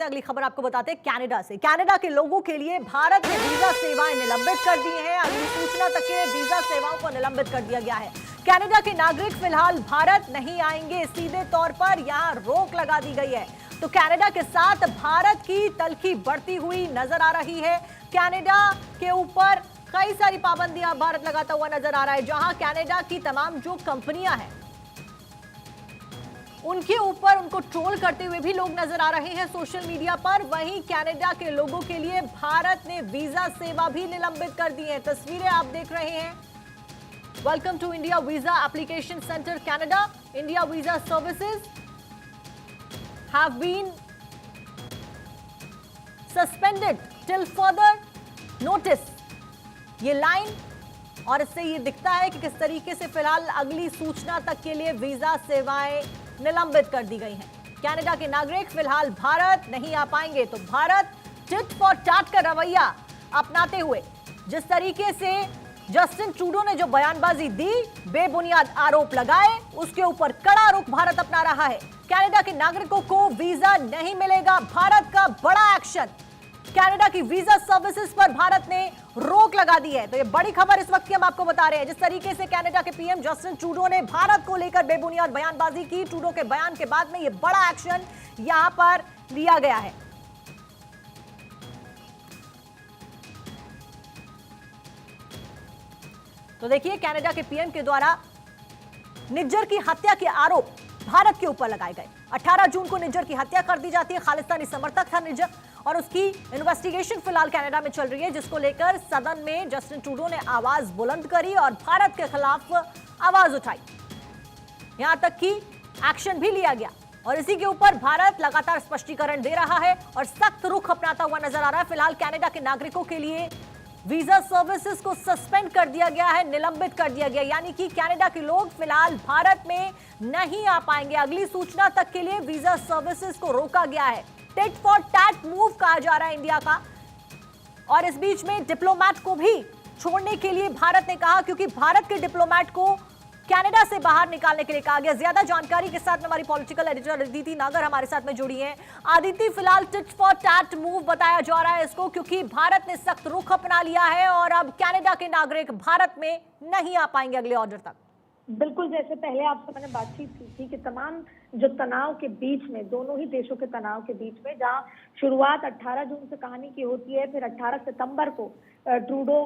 अगली खबर आपको बताते हैं कनाडा से। कनाडा के लोगों के लिए भारत ने वीजा सेवाएं निलंबित कर दी हैं। अगली सूचना तक के लिए वीजा सेवाओं को निलंबित कर दिया गया है। कनाडा के नागरिक फिलहाल भारत नहीं आएंगे, सीधे तौर पर यहां रोक लगा दी गई है। तो कनाडा के साथ भारत की तल्खी बढ़ती हुई नजर आ रही है। कनाडा के ऊपर कई सारी पाबंदियां भारत लगाता हुआ नजर आ रहा है, जहां कनाडा की तमाम जो कंपनियां हैं उनके ऊपर उनको ट्रोल करते हुए भी लोग नजर आ रहे हैं सोशल मीडिया पर। वहीं कनाडा के लोगों के लिए भारत ने वीजा सेवा भी निलंबित कर दी है। तस्वीरें आप देख रहे हैं। Welcome to India visa application centre Canada. India visa services have been suspended till further notice. ये लाइन और इससे ये दिखता है कि किस तरीके से फिलहाल अगली सूचना तक के लिए वीजा सेवाएं निलंबित कर दी गई हैं। कनाडा के नागरिक फिलहाल भारत नहीं आ पाएंगे। तो भारत टिट फॉर टैट का रवैया अपनाते हुए जिस तरीके से जस्टिन ट्रूडो ने जो बयानबाजी दी, बेबुनियाद आरोप लगाए, उसके ऊपर कड़ा रुख भारत अपना रहा है। कनाडा के नागरिकों को वीजा नहीं मिलेगा, भारत का बड़ा एक्शन। कनाडा की वीजा सर्विसेज पर भारत ने रोक लगा दी है। तो ये बड़ी खबर इस वक्त की हम आपको बता रहे हैं। जिस तरीके से कनाडा के पीएम जस्टिन ट्रूडो ने भारत को लेकर बेबुनियाद बयानबाजी की, ट्रूडो के बयान के बाद में ये बड़ा एक्शन यहां पर लिया गया है। तो देखिए, कनाडा के पीएम के द्वारा निज्जर की हत्या के आरोप भारत के ऊपर लगाए गए। 18 जून को निज्जर की हत्या कर दी जाती है। खालिस्तानी समर्थक था निज्जर और उसकी इन्वेस्टिगेशन फिलहाल कनाडा में चल रही है, जिसको लेकर सदन में जस्टिन ट्रूडो ने आवाज बुलंद करी और भारत के खिलाफ आवाज उठाई। यहां तक कि एक्शन भी लिया गया और इसी के ऊपर भारत लगातार स्पष्टीकरण दे रहा है और सख्त रुख अपनाता हुआ नजर आ रहा है। फिलहाल कनाडा के नागरिकों के लिए वीजा सर्विसेज को सस्पेंड कर दिया गया है, निलंबित कर दिया गया, यानी कि कनाडा के लोग फिलहाल भारत में नहीं आ पाएंगे। अगली सूचना तक के लिए वीजा सर्विसेज को रोका गया है। टिट फॉर टैट मूव कहा जा रहा है इंडिया का। और इस बीच में डिप्लोमेट को भी छोड़ने के लिए भारत ने कहा, क्योंकि भारत के डिप्लोमेट को कनाडा से बाहर निकालने के लिए कहा गया। ज्यादा जानकारी के साथ में हमारी पॉलिटिकल एडिटर अदिति नागर हमारे साथ में जुड़ी हैं। अदिति, फिलहाल टिट फॉर टैट मूव बताया जा रहा है इसको, क्योंकि भारत ने सख्त रुख अपना लिया है और अब कनाडा के नागरिक भारत में नहीं आ पाएंगे अगले ऑर्डर तक। बिल्कुल, जैसे पहले आपसे मैंने बातचीत की थी कि तमाम जो तनाव के बीच में, दोनों ही देशों के तनाव के बीच में, जहां शुरुआत 18 जून से कहानी की होती है, फिर 18 सितंबर को ट्रूडो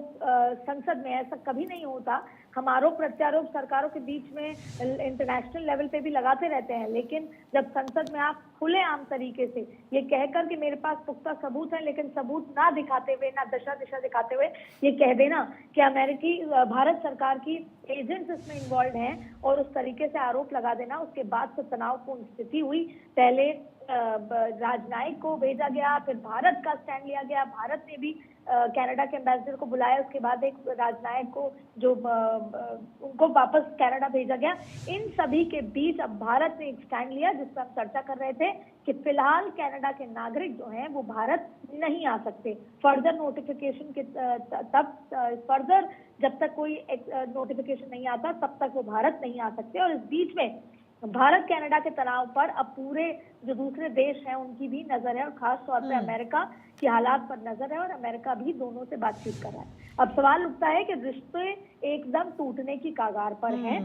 संसद में, ऐसा कभी नहीं होता। हम आरोप प्रत्यारोप सरकारों के बीच में इंटरनेशनल लेवल पे भी लगाते रहते हैं, लेकिन जब संसद में आप खुलेआम तरीके से ये कहकर कि मेरे पास पुख्ता सबूत है, लेकिन सबूत ना दिखाते हुए, ना दिशा दिखाते हुए ये कह देना कि अमेरिकी भारत सरकार की एजेंट्स इसमें इन्वॉल्व हैं और उस तरीके से आरोप लगा देना, उसके बाद से तनावपूर्ण स्थिति हुई। पहले राजनायिक को भेजा गया, फिर भारत का स्टैंड लिया गया, भारत ने भी कनाडा के एम्बेसडर को बुलाया, उसके बाद एक राजनायक को जो उनको वापस कनाडा भेजा गया। इन सभी के बीच अब भारत ने एक स्टैंड लिया, जिस पर हम चर्चा कर रहे थे कि फिलहाल कनाडा के नागरिक जो हैं वो भारत नहीं आ सकते। फर्दर नोटिफिकेशन के फर्दर जब तक कोई नोटिफिकेशन नहीं आता तब तक वो भारत नहीं आ सकते। और इस बीच में भारत कनाडा के तनाव पर अब पूरे जो दूसरे देश हैं उनकी भी नजर है और खास तौर पे अमेरिका की हालात पर नजर है और अमेरिका भी दोनों से बातचीत कर रहा है। अब सवाल उठता है कि रिश्ते एकदम टूटने की कगार पर हैं,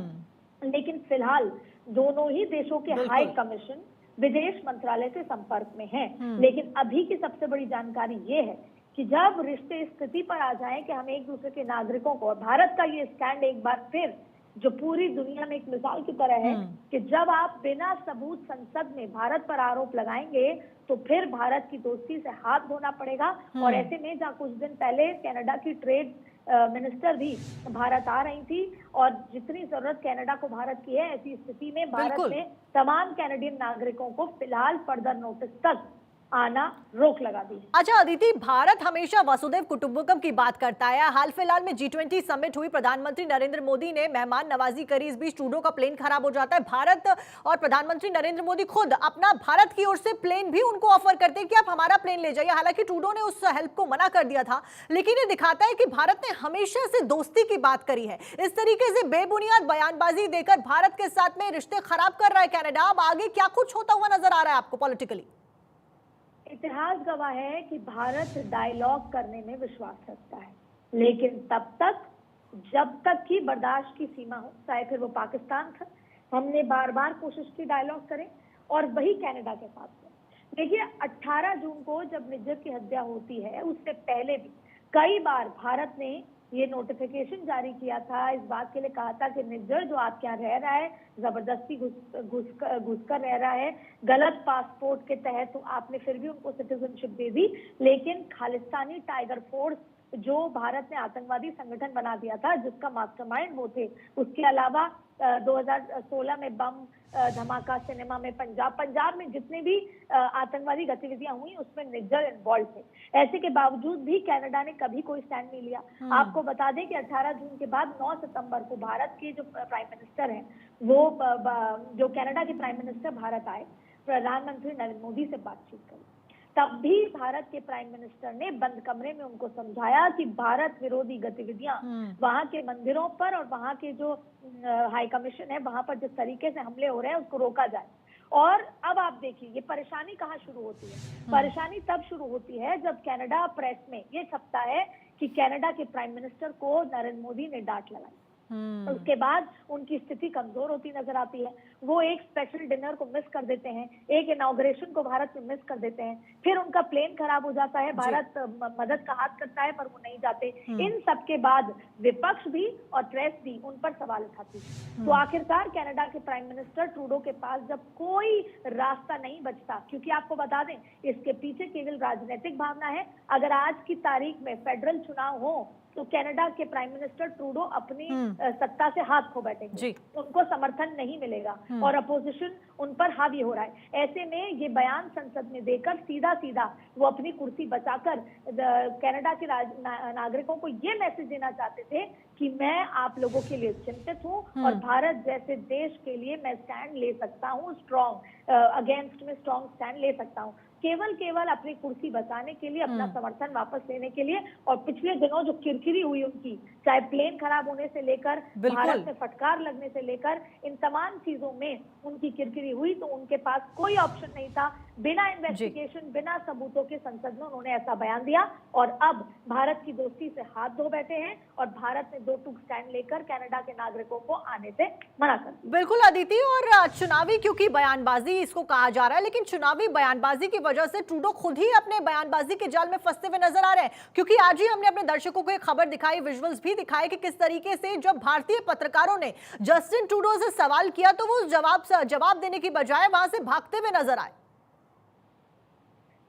लेकिन फिलहाल दोनों ही देशों के हाई कमीशन विदेश मंत्रालय से संपर्क में है। लेकिन अभी की सबसे बड़ी जानकारी ये है कि जब रिश्ते इस स्थिति पर आ जाएं कि हम एक दूसरे के नागरिकों को, और भारत का ये स्टैंड एक बार फिर जो पूरी दुनिया में एक मिसाल की तरह है कि जब आप बिना सबूत संसद में भारत पर आरोप लगाएंगे तो फिर भारत की दोस्ती से हाथ धोना पड़ेगा। और ऐसे में जहाँ कुछ दिन पहले कनाडा की ट्रेड मिनिस्टर भी भारत आ रही थी और जितनी जरूरत कनाडा को भारत की है, ऐसी स्थिति में भारत ने तमाम कैनेडियन नागरिकों को फिलहाल फर्दर नोटिस तक आना रोक लगा दी। अच्छा अदिति, भारत हमेशा वसुधैव कुटुंबकम की बात करता है। हाल फिलहाल में G20 समिट हुई, प्रधानमंत्री नरेंद्र मोदी ने मेहमान नवाजी करी, इस बीच ट्रूडो का प्लेन खराब हो जाता है। भारत और प्रधानमंत्री नरेंद्र मोदी खुद अपना भारत की ओर से प्लेन भी उनको ऑफर करते हैं कि आप हमारा प्लेन ले जाइए। हालांकि ट्रूडो ने उस हेल्प को मना कर दिया था, लेकिन ये दिखाता है कि भारत ने हमेशा से दोस्ती की बात करी है। इस तरीके से बेबुनियाद बयानबाजी देकर भारत के साथ में रिश्ते खराब कर रहा है कनाडा। अब आगे क्या कुछ होता हुआ नजर आ रहा है आपको पॉलिटिकली? इतिहास गवाह है कि भारत डायलॉग करने में विश्वास रखता है, लेकिन तब तक जब तक की बर्दाश्त की सीमा हो, चाहे फिर वो पाकिस्तान था। हमने बार बार कोशिश की डायलॉग करें, और वही कनाडा के साथ में। देखिए 18 जून को जब निज्जर की हत्या होती है, उससे पहले भी कई बार भारत ने ये नोटिफिकेशन जारी किया था, इस बात के लिए कहा था कि निज्जर जो आपके यहाँ रह रहा है, जबरदस्ती घुसकर रह रहा है, गलत पासपोर्ट के तहत, तो आपने फिर भी उनको सिटीजनशिप दे दी। लेकिन खालिस्तानी टाइगर फोर्स जो भारत ने आतंकवादी संगठन बना दिया था, जिसका मास्टरमाइंड वो थे, उसके अलावा 2016 में बम धमाका सिनेमा में पंजाब में जितने भी आतंकवादी गतिविधियां हुई, उसमें निज्जर इन्वॉल्व थे। ऐसे के बावजूद भी कनाडा ने कभी कोई स्टैंड नहीं लिया। आपको बता दें कि 18 जून के बाद 9 सितंबर को भारत के जो प्राइम मिनिस्टर हैं, वो जो कनाडा के प्राइम मिनिस्टर भारत आए, प्रधानमंत्री नरेंद्र मोदी से बातचीत करी। तब भी भारत के प्राइम मिनिस्टर ने बंद कमरे में उनको समझाया कि भारत विरोधी गतिविधियां वहां के मंदिरों पर और वहां के जो हाई कमीशन है, वहां पर जिस तरीके से हमले हो रहे हैं, उसको रोका जाए। और अब आप देखिए ये परेशानी कहाँ शुरू होती है। परेशानी तब शुरू होती है जब कनाडा प्रेस में ये छपता है कि कनाडा के प्राइम मिनिस्टर को नरेंद्र मोदी ने डांट लगाई। उसके बाद उनकी स्थिति कमजोर होती नजर आती है। वो एक स्पेशल डिनर को मिस कर देते हैं, एक इनॉग्रेशन को भारत में मिस कर देते हैं, फिर उनका प्लेन खराब हो जाता है, भारत मदद का हाथ करता है पर वो नहीं जाते। इन सब के बाद विपक्ष भी और प्रेस भी उन पर सवाल उठाती है। तो आखिरकार कनाडा के प्राइम मिनिस्टर ट्रूडो के पास जब कोई रास्ता नहीं बचता, क्योंकि आपको बता दें इसके पीछे केवल राजनीतिक भावना है। अगर आज की तारीख में फेडरल चुनाव हो तो कनाडा के प्राइम मिनिस्टर ट्रूडो अपनी सत्ता से हाथ खो बैठेंगे, उनको समर्थन नहीं मिलेगा और अपोजिशन उन पर हावी हो रहा है। ऐसे में ये बयान संसद में देकर सीधा वो अपनी कुर्सी बचाकर कनाडा के नागरिकों को ये मैसेज देना चाहते थे कि मैं आप लोगों के लिए चिंतित हूँ और भारत जैसे देश के लिए मैं स्टैंड ले सकता हूँ, स्ट्रॉन्ग अगेंस्ट में स्ट्रॉन्ग स्टैंड ले सकता हूँ, केवल अपनी कुर्सी बचाने के लिए, अपना समर्थन वापस लेने के लिए। और पिछले दिनों जो किरकिरी हुई उनकी, चाहे प्लेन खराब होने से लेकर भारत में फटकार लगने से लेकर, इन तमाम चीजों में उनकी किरकिरी हुई, तो उनके पास कोई ऑप्शन नहीं था। बिना इन्वेस्टिगेशन, बिना सबूतों के संसद में उन्होंने ऐसा बयान दिया और अब भारत की दोस्ती से हाथ धो बैठे हैं और भारत ने दो टूक स्टैंड लेकर कनाडा के नागरिकों को आने से मना कर दिया। बिल्कुल अदिति, और चुनावी क्योंकि बयानबाजी इसको कहा जा रहा है, लेकिन चुनावी बयानबाजी की वजह से ट्रूडो खुद ही अपने बयानबाजी के जाल में फंसते हुए नजर आ रहे हैं। क्योंकि आज ही हमने अपने दर्शकों को एक खबर दिखाई, विजुअल्स भी दिखाए कि किस तरीके से जब भारतीय पत्रकारों ने जस्टिन ट्रूडो से सवाल किया तो वो जवाब देने की बजाय वहां से भागते हुए नजर आए।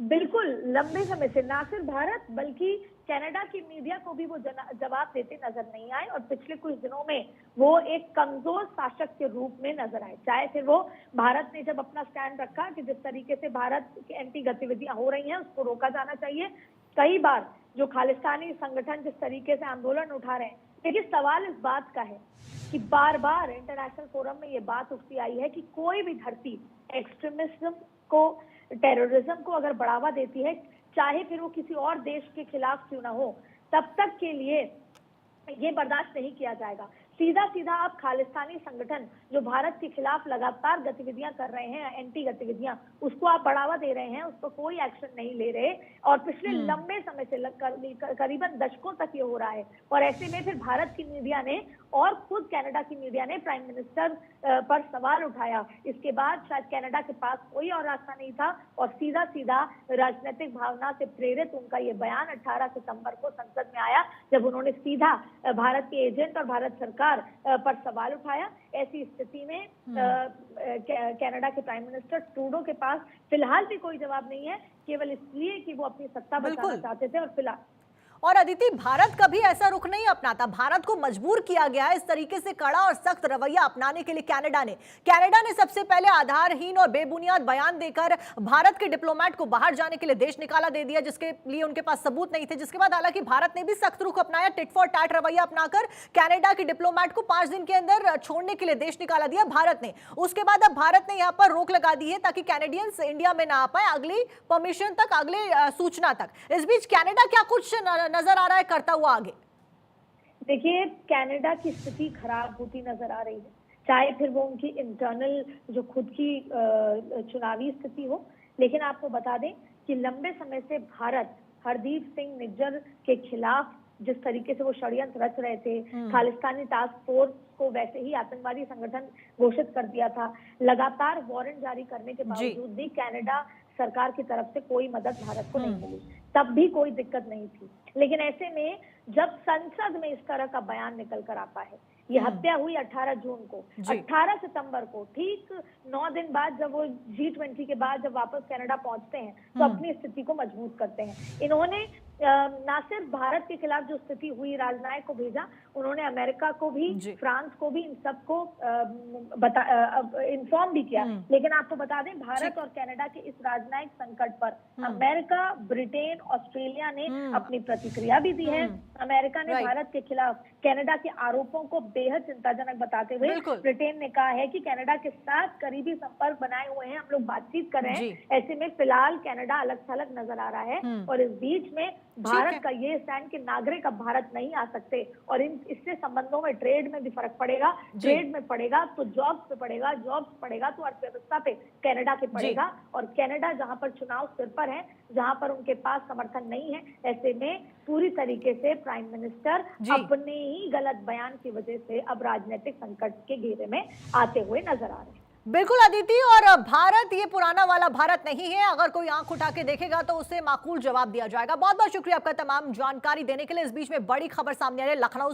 बिल्कुल, लंबे समय से ना सिर्फ भारत बल्कि कनाडा की मीडिया को भी वो जवाब देते नजर नहीं आए और पिछले कुछ दिनों में वो एक कमजोर शासक के रूप में नजर आए। चाहे फिर वो भारत ने जब अपना स्टैंड रखा कि जिस तरीके से भारत की एंटी गतिविधियां हो रही हैं उसको रोका जाना चाहिए, कई बार जो खालिस्तानी संगठन जिस तरीके से आंदोलन उठा रहे हैं, लेकिन सवाल इस बात का है कि बार बार इंटरनेशनल फोरम में ये बात उठती आई है कि कोई भी धरती एक्सट्रीमिज्म को, टेररिज्म को अगर बढ़ावा देती है, चाहे फिर वो किसी और देश के खिलाफ क्यों ना हो, तब तक के लिए ये बर्दाश्त नहीं किया जाएगा। सीधा आप खालिस्तानी संगठन जो भारत के खिलाफ लगातार गतिविधियां कर रहे हैं, एंटी गतिविधियां, उसको आप बढ़ावा दे रहे हैं, उस पर कोई एक्शन नहीं ले रहे और पिछले लंबे समय से करीबन दशकों तक ये हो रहा है। और ऐसे में फिर भारत की मीडिया ने और खुद कनाडा की मीडिया ने प्राइम मिनिस्टर पर सवाल उठाया। इसके बाद शायद कनाडा के पास कोई और रास्ता नहीं था और सीधा राजनीतिक भावना से प्रेरित उनका ये बयान 18 सितंबर को संसद में आया, जब उन्होंने सीधा भारत के एजेंट और भारत सरकार पर सवाल उठाया। ऐसी स्थिति में कनाडा के प्राइम मिनिस्टर ट्रूडो के पास फिलहाल भी कोई जवाब नहीं है, केवल इसलिए कि वो अपनी सत्ता बचाना चाहते थे। और फिलहाल और अदिति, भारत कभी ऐसा रुख नहीं अपनाता, भारत को मजबूर किया गया है इस तरीके से कड़ा और सख्त रवैया अपनाने के लिए कनाडा ने सबसे पहले आधारहीन और बेबुनियाद बयान देकर भारत के डिप्लोमेट को बाहर जाने के लिए देश निकाला दे दिया, जिसके लिए उनके पास सबूत नहीं थे। जिसके बाद हालांकि भारत ने भी सख्त रुख अपनाया, टिट फॉर टैट रवैया अपनाकर कनाडा के डिप्लोमेट को 5 दिन के अंदर छोड़ने के लिए देश निकाला दिया भारत ने। उसके बाद अब भारत ने यहाँ पर रोक लगा दी है ताकि कैनेडियंस इंडिया में ना आ पाए अगली परमिशन तक, अगले सूचना तक। इस बीच कनाडा क्या कुछ नजर आ रहा है करता हुआ आगे? देखिए, कनाडा की स्थिति खराब होती नजर आ रही है, चाहे फिर वो उनकी इंटरनल जो खुद की चुनावी स्थिति हो। लेकिन आपको बता दें कि लंबे समय से भारत हरदीप सिंह निज्जर के खिलाफ जिस तरीके से वो षड्यंत्र रच रहे थे, खालिस्तानी टास्क फोर्स को वैसे ही आतंकवादी संगठन घोषित कर दिया था, लगातार वारंट जारी करने के बावजूद भी कनाडा सरकार की तरफ से कोई मदद भारत को नहीं मिली, तब भी कोई दिक्कत नहीं थी। लेकिन ऐसे में जब संसद में इस तरह का बयान निकल कर आता है, ये हत्या हुई 18 जून को, 18 सितंबर को, ठीक 9 दिन बाद जब वो G20 के बाद जब वापस कनाडा पहुंचते हैं तो अपनी स्थिति को मजबूत करते हैं। इन्होंने ना सिर्फ भारत के खिलाफ जो स्थिति हुई राजनायक को भेजा, उन्होंने अमेरिका को भी, फ्रांस को भी, इन सबको इन्फॉर्म भी किया। लेकिन आपको बता दें, भारत और कनाडा के इस राजनयिक संकट पर अमेरिका, ब्रिटेन, ऑस्ट्रेलिया ने अपनी प्रतिक्रिया भी दी है। अमेरिका ने भारत के खिलाफ कनाडा के आरोपों को बेहद चिंताजनक बताते हुए ब्रिटेन ने कहा है कि कनाडा के साथ करीबी संपर्क बनाए हुए हैं, हम लोग बातचीत कर रहे हैं। ऐसे में फिलहाल कनाडा अलग थलग नजर आ रहा है और इस बीच में भारत का ये स्टैंड कि नागरिक अब भारत नहीं आ सकते और इससे संबंधों में ट्रेड में भी फर्क पड़ेगा, ट्रेड में पड़ेगा तो जॉब्स पे पड़ेगा, जॉब्स पड़ेगा तो अर्थव्यवस्था पे कनाडा पे पड़ेगा। और कनाडा जहां पर चुनाव सिर पर है, जहां पर उनके पास समर्थन नहीं है, ऐसे में पूरी तरीके से प्राइम मिनिस्टर अपने ही गलत बयान की वजह से अब राजनीतिक संकट के घेरे में आते हुए नजर आ रहे हैं। बिल्कुल अदिति, और भारत ये पुराना वाला भारत नहीं है। अगर कोई आंख उठा के देखेगा तो उसे माकूल जवाब दिया जाएगा। बहुत बहुत शुक्रिया आपका तमाम जानकारी देने के लिए। इस बीच में बड़ी खबर सामने आ रही है, लखनऊ